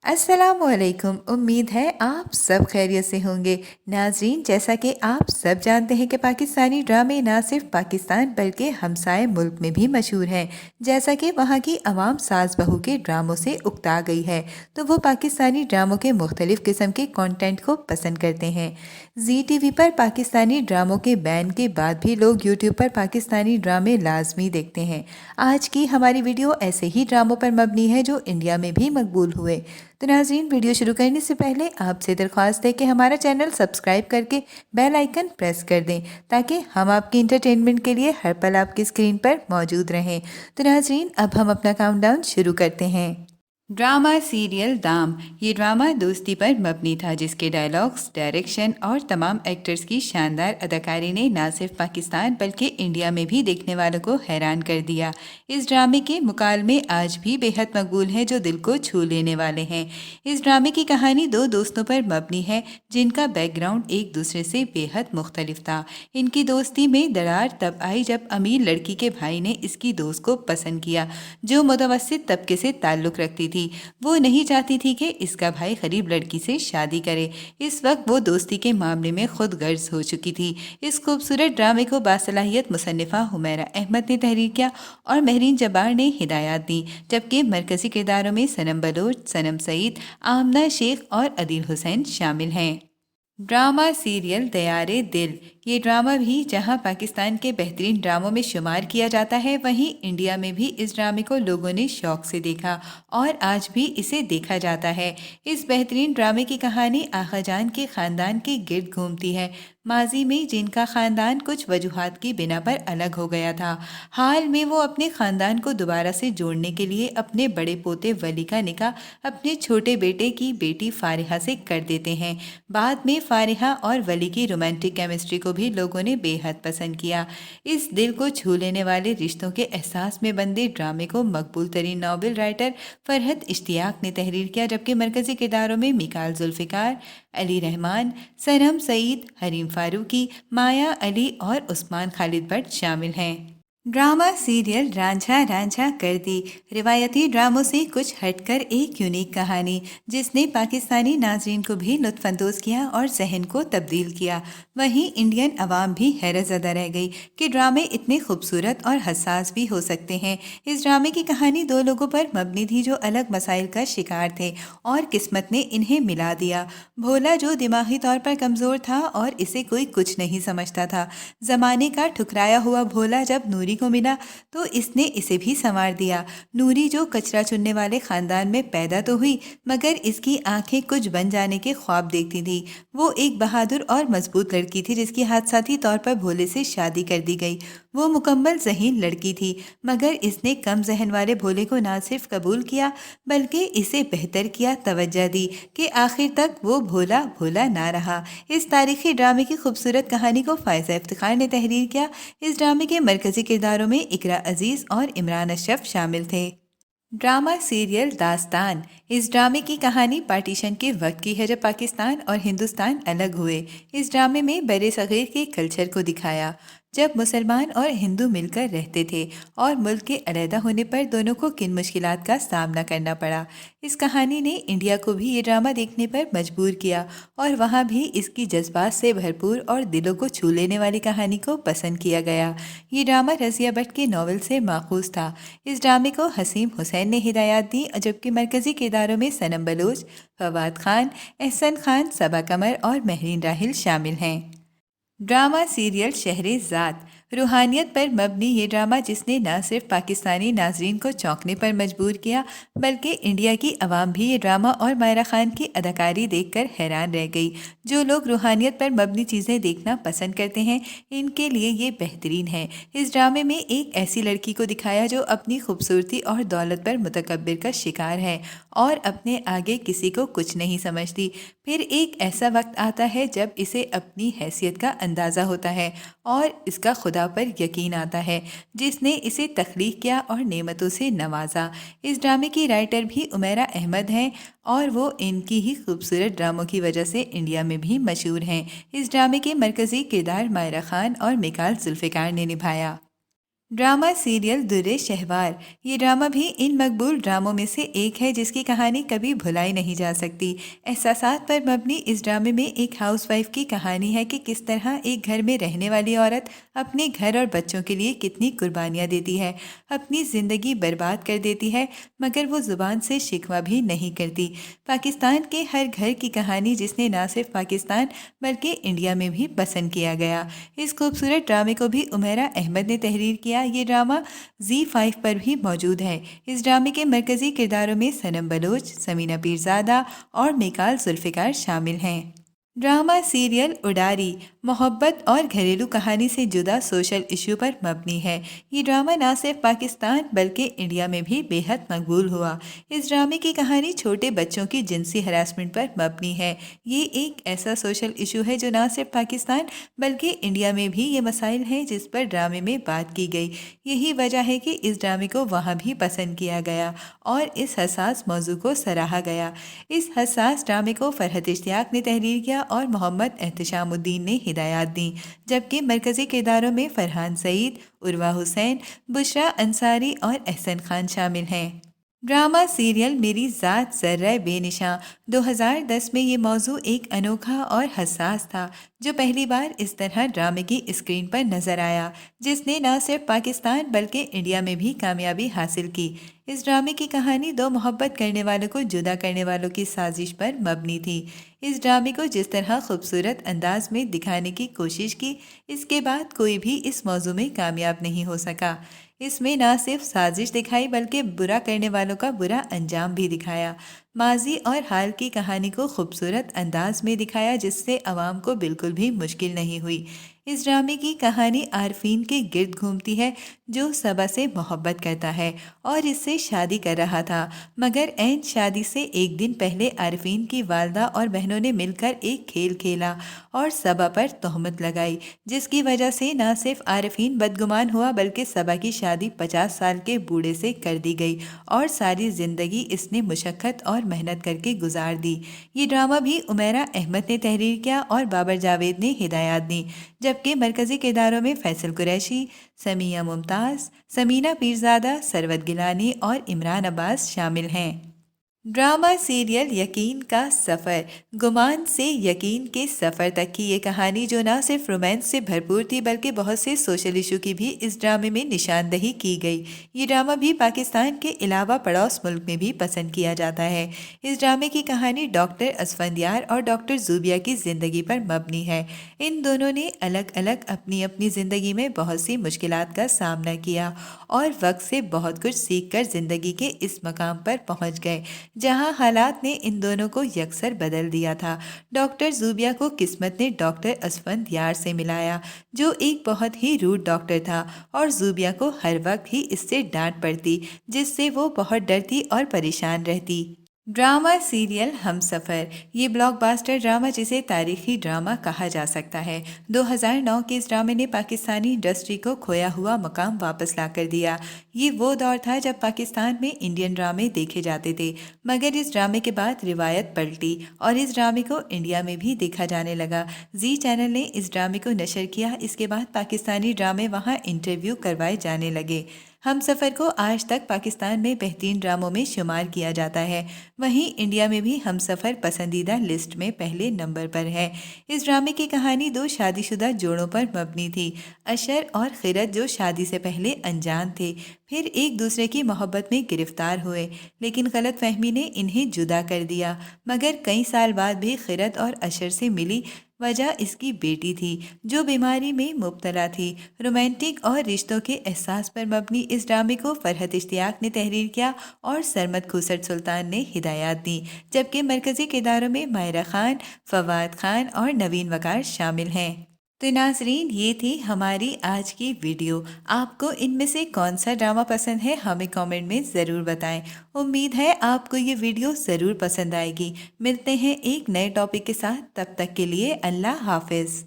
अस्सलाम वालेकुम। उम्मीद है आप सब खैरियत से होंगे। नाज़रीन, जैसा कि आप सब जानते हैं कि पाकिस्तानी ड्रामे ना सिर्फ पाकिस्तान बल्कि हमसाए मुल्क में भी मशहूर हैं। जैसा कि वहाँ की आवाम सास बहू के ड्रामों से उकता गई है, तो वो पाकिस्तानी ड्रामों के मुख्तलिफ किस्म के कंटेंट को पसंद करते हैं। जी टीवी पर पाकिस्तानी ड्रामों के बैन के बाद भी लोग यूट्यूब पर पाकिस्तानी ड्रामे लाजमी देखते हैं। आज की हमारी वीडियो ऐसे ही ड्रामों पर मबनी है जो इंडिया में भी मकबूल हुए। तो नाज़रीन, वीडियो शुरू करने से पहले आपसे दरख्वास्त है कि हमारा चैनल सब्सक्राइब करके बेल आइकन प्रेस कर दें ताकि हम आपके इंटरटेनमेंट के लिए हर पल आपकी स्क्रीन पर मौजूद रहें। तो नाज़रीन, अब हम अपना काउंटडाउन शुरू करते हैं। ड्रामा सीरियल दाम। ये ड्रामा दोस्ती पर मबनी था, जिसके डायलॉग्स, डायरेक्शन और तमाम एक्टर्स की शानदार अदाकारी ने न सिर्फ पाकिस्तान बल्कि इंडिया में भी देखने वालों को हैरान कर दिया। इस ड्रामे के मुकालमे आज भी बेहद मकबूल हैं जो दिल को छू लेने वाले हैं। इस ड्रामे की कहानी दो दोस्तों पर मबनी है जिनका बैकग्राउंड एक दूसरे से बेहद मुख्तलिफ था। इनकी दोस्ती में दरार तब आई जब अमीर लड़की के भाई ने इसकी दोस्त को पसंद किया जो मुतवस्सित तबके से ताल्लुक़ रखती थी। वो नहीं चाहती थी कि इसका भाई गरीब लड़की से शादी करे। इस वक्त वो दोस्ती के मामले में खुद गर्ज हो चुकी थी। इस खूबसूरत ड्रामे को बासलाहियत मुसन्निफ़ा हुमैरा अहमद ने तहरीर किया और महरीन जब्बार ने हिदायत दी, जबकि मरकज़ी किरदारों में सनम बलोच, सनम सईद, आमना शेख और अदील हुसैन शामिल हैं। ड्रामा सीरियल दयारे दिल। ये ड्रामा भी जहां पाकिस्तान के बेहतरीन ड्रामों में शुमार किया जाता है, वहीं इंडिया में भी इस ड्रामे को लोगों ने शौक से देखा और आज भी इसे देखा जाता है। इस बेहतरीन ड्रामे की कहानी आगा जान के ख़ानदान के गिर्द घूमती है। माजी में जिनका ख़ानदान कुछ वजूहात की बिना पर अलग हो गया था, हाल में वो अपने ख़ानदान को दोबारा से जोड़ने के लिए अपने बड़े पोते वली का निकाह अपने छोटे बेटे की बेटी फारिहा से कर देते हैं। बाद में फारिहा और वली की रोमांटिक केमिस्ट्री को भी लोगों ने बेहद पसंद किया। इस दिल को छू लेने वाले रिश्तों के एहसास में बंधे ड्रामे को मकबूल तरीन नॉवेल राइटर फरहत इश्तियाक ने तहरीर किया, जबकि मरकज़ी किरदारों में मिकाल जुल्फ़िकार, अली रहमान, सनम सईद, हरीम फारूकी, माया अली और उस्मान खालिद भट्ट शामिल हैं। ड्रामा सीरियल रांझा रांझा कर दी। रिवायती ड्रामों से कुछ हटकर एक यूनिक कहानी जिसने पाकिस्तानी नाजरीन को भी लुत्फ़अंदोज़ किया और जहन को तब्दील किया। वहीं इंडियन अवाम भी हैरत ज़दा रह गई कि ड्रामे इतने खूबसूरत और हसास भी हो सकते हैं। इस ड्रामे की कहानी दो लोगों पर मबनी थी जो अलग मसाइल का शिकार थे और किस्मत ने इन्हें मिला दिया। भोला जो दिमागी तौर पर कमज़ोर था और इसे कोई कुछ नहीं समझता था। ज़माने का ठुकराया हुआ भोला जब नूरी को मिला तो इसने इसे भी संवार दिया। नूरी जो कचरा चुनने वाले खानदान में पैदा तो हुई, मगर इसकी आंखें कुछ बन जाने के ख्वाब देखती थी। वो एक बहादुर और मजबूत लड़की थी जिसकी हादसाती तौर पर भोले से शादी कर दी गई। वो मुकम्मल ज़हीन लड़की थी, मगर इसने कम जहन वाले भोले को ना सिर्फ कबूल किया बल्कि इसे बेहतर किया तवज्जो दी कि आखिर तक वो भोला भोला ना रहा। इस तारीखी ड्रामे की खूबसूरत कहानी को फ़ायज़ा इफ्तिखार ने तहरीर किया। इस ड्रामे के मरकज़ी किरदारों में इकरा अजीज़ और इमरान अशरफ शामिल थे। ड्रामा सीरियल दास्तान। इस ड्रामे की कहानी पार्टीशन के वक्त की है जब पाकिस्तान और हिंदुस्तान अलग हुए। इस ड्रामे में बड़े सग़ीर के कल्चर को दिखाया जब मुसलमान और हिंदू मिलकर रहते थे और मुल्क के अलहदा होने पर दोनों को किन मुश्किलात का सामना करना पड़ा। इस कहानी ने इंडिया को भी ये ड्रामा देखने पर मजबूर किया और वहाँ भी इसकी जज्बात से भरपूर और दिलों को छू लेने वाली कहानी को पसंद किया गया। ये ड्रामा रज़िया भट्ट के नावल से माखूज़ था। इस ड्रामे को हसीम हुसैन ने हिदायत दी, जबकि मरकज़ी किरदारों में सनम बलोच, फवाद खान, एहसन खान, सबा कमर और महरीन राहिल शामिल हैं। Drama serial शहरेज़ाद। रूहानियत पर मबनी ये ड्रामा जिसने न सिर्फ पाकिस्तानी नाजरीन को चौंकने पर मजबूर किया बल्कि इंडिया की आवाम भी ये ड्रामा और मायरा खान की अदाकारी देखकर हैरान रह गई। जो लोग रूहानियत पर मबनी चीज़ें देखना पसंद करते हैं, इनके लिए ये बेहतरीन है। इस ड्रामे में एक ऐसी लड़की को दिखाया जो अपनी खूबसूरती और दौलत पर मुतकब्बिर का शिकार है और अपने आगे किसी को कुछ नहीं समझती। फिर एक ऐसा वक्त आता है जब इसे अपनी हैसियत का अंदाज़ा होता है और इसका खुदा पर यकीन आता है जिसने इसे तख्लीक किया और नेमतों से नवाजा। इस ड्रामे की राइटर भी हुमैरा अहमद हैं और वो इनकी ही खूबसूरत ड्रामों की वजह से इंडिया में भी मशहूर हैं। इस ड्रामे के मरकज़ी किरदार मायरा खान और मिकाल जुल्फ़िकार ने निभाया। Drama serial Durre Shahwar. ये ड्रामा भी इन मकबूल ड्रामों में से एक है जिसकी कहानी कभी भुलाई नहीं जा सकती। एहसासात पर मबनी इस ड्रामे में एक हाउसवाइफ की कहानी है कि किस तरह एक घर में रहने वाली औरत अपने घर और बच्चों के लिए कितनी कुर्बानियाँ देती है, अपनी ज़िंदगी बर्बाद कर देती है, मगर वो ज़ुबान से शिकवा भी नहीं करती। पाकिस्तान के हर घर की कहानी जिसने ना सिर्फ पाकिस्तान बल्कि इंडिया में भी पसंद किया गया। इस खूबसूरत ड्रामे को भी उमेरा अहमद ने तहरीर किया। ये ड्रामा ZEE5 पर भी मौजूद है। इस ड्रामे के मरकजी किरदारों में सनम बलोच, समीना पीरजादा और मिकाल जुल्फ़िकार शामिल हैं। ड्रामा सीरियल उडारी मोहब्बत और घरेलू कहानी से जुदा सोशल इशू पर मबनी है। ये ड्रामा ना सिर्फ पाकिस्तान बल्कि इंडिया में भी बेहद मकबूल हुआ। इस ड्रामे की कहानी छोटे बच्चों की जिनसी हरासमेंट पर मबनी है। ये एक ऐसा सोशल इशू है जो ना सिर्फ पाकिस्तान बल्कि इंडिया में भी ये मसाइल हैं जिस पर ड्रामे में बात की गई। यही वजह है कि इस ड्रामे को वहाँ भी पसंद किया गया और इस हसास मौजू को सराहा गया। इस हसास ड्रामे को फरहत इश्तियाक ने तहरीर किया और मोहम्मद एहतशामुद्दीन ने हिदायत दी, जबकि मरकजी किरदारों में फरहान सईद, उर्वा हुसैन, बुशरा अंसारी और एहसन खान शामिल हैं। ड्रामा सीरियल मेरी ज़ात ज़र्रा बेनिशां। 2010 में ये मौजू एक अनोखा और हसास था जो पहली बार इस तरह ड्रामे की स्क्रीन पर नजर आया, जिसने न सिर्फ पाकिस्तान बल्कि इंडिया में भी कामयाबी हासिल की। इस ड्रामे की कहानी दो मोहब्बत करने वालों को जुदा करने वालों की साजिश पर मबनी थी। इस ड्रामे को जिस तरह खूबसूरत अंदाज में दिखाने की कोशिश की, इसके बाद कोई भी इस मौजू में कामयाब नहीं हो सका। इसमें न सिर्फ साजिश दिखाई बल्कि बुरा करने वालों का बुरा अंजाम भी दिखाया। माजी और हाल की कहानी को खूबसूरत अंदाज में दिखाया जिससे अवाम को बिल्कुल भी मुश्किल नहीं हुई। इस ड्रामे की कहानी आरफीन के गिर्द घूमती है जो सबा से मोहब्बत करता है और इससे शादी कर रहा था, मगर ऐन शादी से एक दिन पहले आरफीन की वालदा और बहनों ने मिलकर एक खेल खेला और सबा पर तोहमत लगाई, जिसकी वजह से न सिर्फ आरफीन बदगुमान हुआ बल्कि सबा की शादी 50 साल के बूढ़े से कर दी गई और सारी जिंदगी इसने मुशक्क़त और मेहनत करके गुजार दी। ये ड्रामा भी उमेरा अहमद ने तहरीर किया और बाबर जावेद ने हिदायत दी, जबकि मरकजी किरदारों में फैसल कुरैशी, समिया मुमताज़, समीना पीरजादा, सरवत गिलानी और इमरान अब्बास शामिल हैं। ड्रामा सीरियल यकीन का सफ़र। गुमान से यकीन के सफ़र तक की ये कहानी जो ना सिर्फ रोमांस से भरपूर थी बल्कि बहुत से सोशल इशू की भी इस ड्रामे में निशानदही की गई। ये ड्रामा भी पाकिस्तान के अलावा पड़ोस मुल्क में भी पसंद किया जाता है। इस ड्रामे की कहानी डॉक्टर असफंदियार और डॉक्टर जूबिया की ज़िंदगी पर मबनी है। इन दोनों ने अलग अलग अपनी अपनी ज़िंदगी में बहुत सी मुश्किलात का सामना किया और वक्त से बहुत कुछ सीख कर ज़िंदगी के इस मकाम पर पहुँच गए जहां हालात ने इन दोनों को यकसर बदल दिया था। डॉक्टर जूबिया को किस्मत ने डॉक्टर असफंद यार से मिलाया जो एक बहुत ही रूड डॉक्टर था और जूबिया को हर वक्त ही इससे डांट पड़ती जिससे वो बहुत डरती और परेशान रहती। ड्रामा सीरियल हमसफ़र। ये ब्लॉकबस्टर ड्रामा जिसे तारीखी ड्रामा कहा जा सकता है। 2009 के इस ड्रामे ने पाकिस्तानी इंडस्ट्री को खोया हुआ मकाम वापस ला कर दिया। ये वो दौर था जब पाकिस्तान में इंडियन ड्रामे देखे जाते थे, मगर इस ड्रामे के बाद रिवायत पलटी और इस ड्रामे को इंडिया में भी देखा जाने लगा। जी चैनल ने इस ड्रामे को नशर किया। इसके बाद पाकिस्तानी ड्रामे वहाँ इंटरव्यू करवाए जाने लगे। हम सफ़र को आज तक पाकिस्तान में बेहतरीन ड्रामों में शुमार किया जाता है। वहीं इंडिया में भी हम सफ़र पसंदीदा लिस्ट में पहले नंबर पर है। इस ड्रामे की कहानी दो शादीशुदा जोड़ों पर मबनी थी, अशर और खिरत, जो शादी से पहले अनजान थे, फिर एक दूसरे की मोहब्बत में गिरफ्तार हुए, लेकिन गलत फहमी ने इन्हें जुदा कर दिया। मगर कई साल बाद भी खिरत और अशर से मिली। वजह इसकी बेटी थी जो बीमारी में मुब्तला थी। रोमांटिक और रिश्तों के एहसास पर मबनी इस ड्रामे को फरहत इश्तियाक ने तहरीर किया और सरमद खुसर सुल्तान ने हिदायत दी, जबकि मरकजी किरदारों में मायरा खान, फवाद खान और नवीन वकार शामिल हैं। तो नाजरीन, ये थी हमारी आज की वीडियो। आपको इनमें से कौन सा ड्रामा पसंद है हमें कमेंट में ज़रूर बताएं। उम्मीद है आपको ये वीडियो ज़रूर पसंद आएगी। मिलते हैं एक नए टॉपिक के साथ, तब तक के लिए अल्लाह हाफिज़।